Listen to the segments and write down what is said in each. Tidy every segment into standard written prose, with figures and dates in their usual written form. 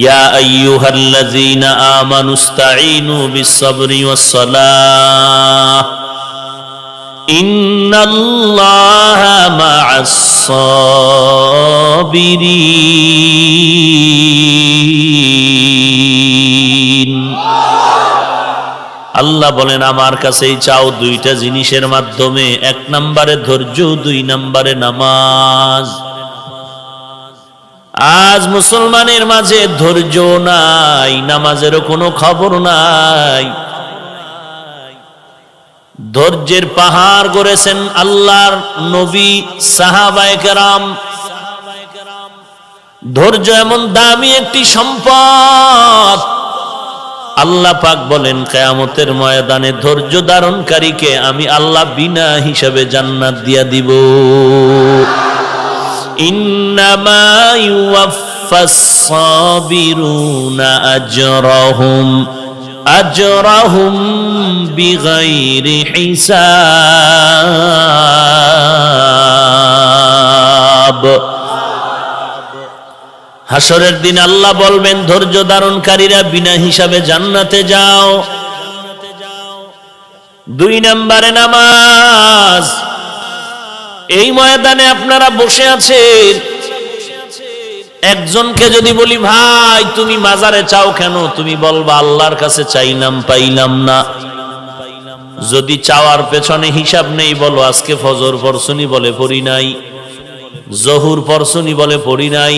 ইয়া আইয়ুহাল্লাযীনা আমানুস্তাঈনু বিস-সাবরি ওয়াস-সালাহ ইন্নাল্লাহা মা'আস-সাবিরিন। আল্লাহ বলেন আমার কাছেই চাও দুইটা জিনিসের মাধ্যমে, এক নম্বরে ধৈর্য, দুই নম্বরে নামাজ। আজ মুসলমানের মাঝে ধৈর্য নাই, নামাজেরও কোনো খবর নাই। ধৈর্যের পাহাড় গড়েছেন আল্লাহর নবী, সাহাবায়ে কেরাম। ধৈর্য এমন দামি একটি সম্পদ, আল্লাহ পাক বলেন কিয়ামতের ময়দানে ধৈর্য ধারণকারীকে আমি আল্লাহ বিনা হিসাবে জান্নাত দিয়া দিব। ইন্নামা ইউওয়াফাস সাবিরুনা আজরাহুম বিগাইরি হিসাব। হাসরের দিন আল্লাহ বলবেন ধৈর্য ধারণকারীরা বিনা হিসাবে জান্নাতে যাও। দুই নম্বরে নামাজ। এই ময়দানে আপনারা বসে আছেন, একজনকে যদি বলি ভাই তুমি মাজারে চাও কেন, তুমি বলবা আল্লাহর কাছে চাইলাম পাইলাম না। যদি চাওয়ার পেছনে হিসাব নেই, বলো আজকে ফজর পড়ছনি, বলে পড়ি নাই। জহুর পড়ছনি, বলে পড়ি নাই।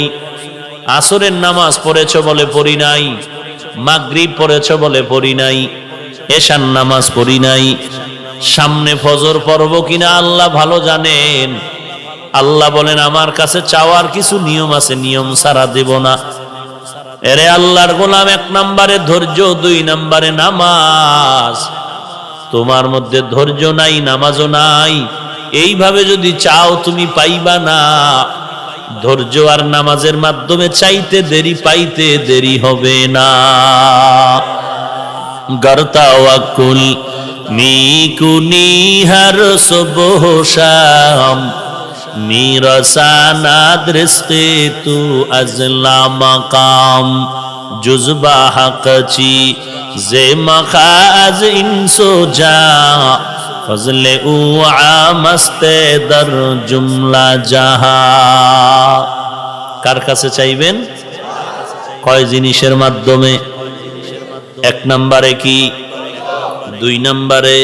আসরের নামাজ পড়েছ, বলে পড়ি নাই। মাগরিব পড়েছ, বলে পড়ি নাই। এশার নামাজ পড়ি নাই। সামনে ফজর পড়ব কিনা আল্লাহ ভালো জানেন। আল্লাহ বলেন আমার কাছে চাওয়ার কিছু নিয়ম আছে, নিয়ম ছাড়া দেব না। এরে আল্লাহর গোলাম, এক নম্বরে ধৈর্য, দুই নম্বরে নামাজ। তোমার মধ্যে ধৈর্য নাই, নামাজও নাই, এইভাবে যদি চাও তুমি পাইবা না। ধৈর্য আর নামাজের মাধ্যমে চাইতে দেরি, পাইতে দেরি হবে না। গরতাওয়াকুল মিকুনি হর সুবহ শাম মিরসানাদ রিজকে তু আজলা মাকাম জুজবা হকচি জে মখাজ ইনসো যা ফজলে উ আমস্তে দর জুমলা জাহা। কার কাছে চাইবেন? কয় জিনিসের মাধ্যমে? এক নম্বরে কি? দুই নম্বরে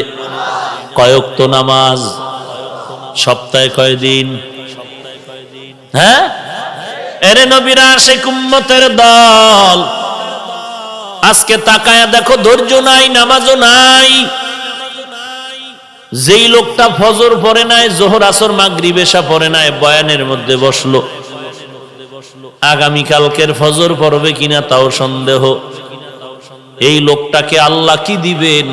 কয় ওয়াক্ত নামাজ? সপ্তাহে কয় দিন? হ্যাঁ, এরে নবীর আশিক উম্মতের দল, আজকে তাকায়া দেখো ধৈর্য নাই, নামাজও নাই। যেই লোকটা ফজর পড়ে নাই, জোহর আসর মাগরিব এশা পড়ে নাই, বয়ানের মধ্যে বসলো, আগামীকালকের ফজর পড়বে কিনা তাও সন্দেহ। এই লোকটাকে আল্লাহ কি দিবেন?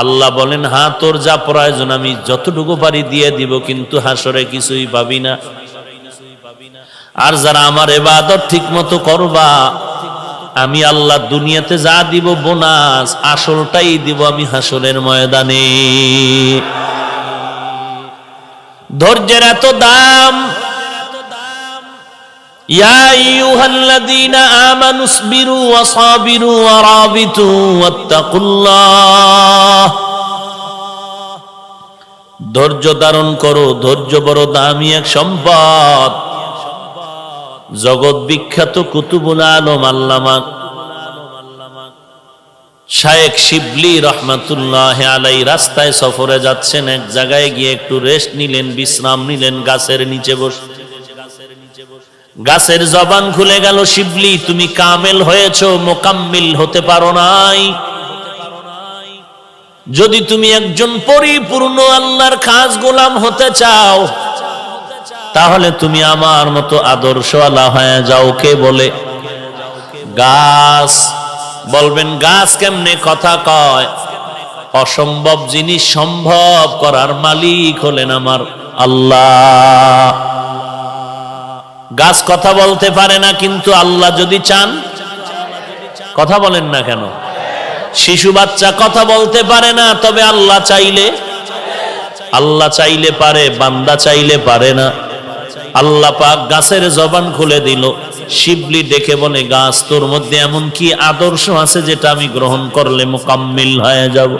আল্লাহ বলেন হ্যাঁ, তোর যা প্রয়োজন আমি যতটুকু পারি দিয়ে দিব, কিন্তু হাসরে কিছুই পাবি না। আর যারা আমার ইবাদত ঠিক মতো করবা, আমি আল্লাহ দুনিয়াতে যা দিব বোনাস, আসলটাই দিব আমি হাসরের ময়দানে। ধৈর্যের এত দাম। ইয়া আইয়ুহাল্লাযীনা আমানুসবিরু ওয়া সাবিরু ওয়া রাবিতু ওয়াত্তাকুল্লাহ। ধৈর্য ধারণ করো, ধৈর্য বড় দামি এক সম্পদ। জগৎ বিখ্যাত কুতুবুল আলম আল্লামা শায়েখ শিবলি রহমাতুল্লাহ আলাইহি রাস্তায় সফরে যাচ্ছেন, এক জায়গায় গিয়ে একটু রেস্ট নিলেন, বিশ্রাম নিলেন, গাছের নিচে বসে। গাছের জবান খুলে গেল, শিবলি তুমি কামেল হয়েছো, মোকাম্মিল হতে পারো নাই। যদি তুমি একজন পরিপূর্ণ আল্লাহর খাস গোলাম হতে চাও, তাহলে তুমি আমার মতো আদর্শওয়ালা হয়ে যাও। কে বলে? গাছ। বলবেন গাছ কেমনে কথা কয়? অসম্ভব জিনিস সম্ভব করার মালিক হলেন আমার আল্লাহ। গাছ কথা বলতে পারে না, কিন্তু আল্লাহ যদি চান, কথা বলেন না কেন? শিশু বাচ্চা কথা বলতে পারে না, তবে আল্লাহ চাইলে পারে, বান্দা চাইলে পারে না। আল্লাহ পাক গাছের জবান খুলে দিল। শিবলি ডেকে বলে, গাছ তোর মধ্যে এমন কি আদর্শ আছে যেটা আমি গ্রহণ করলে মোকাম্মিল হয়ে যাব?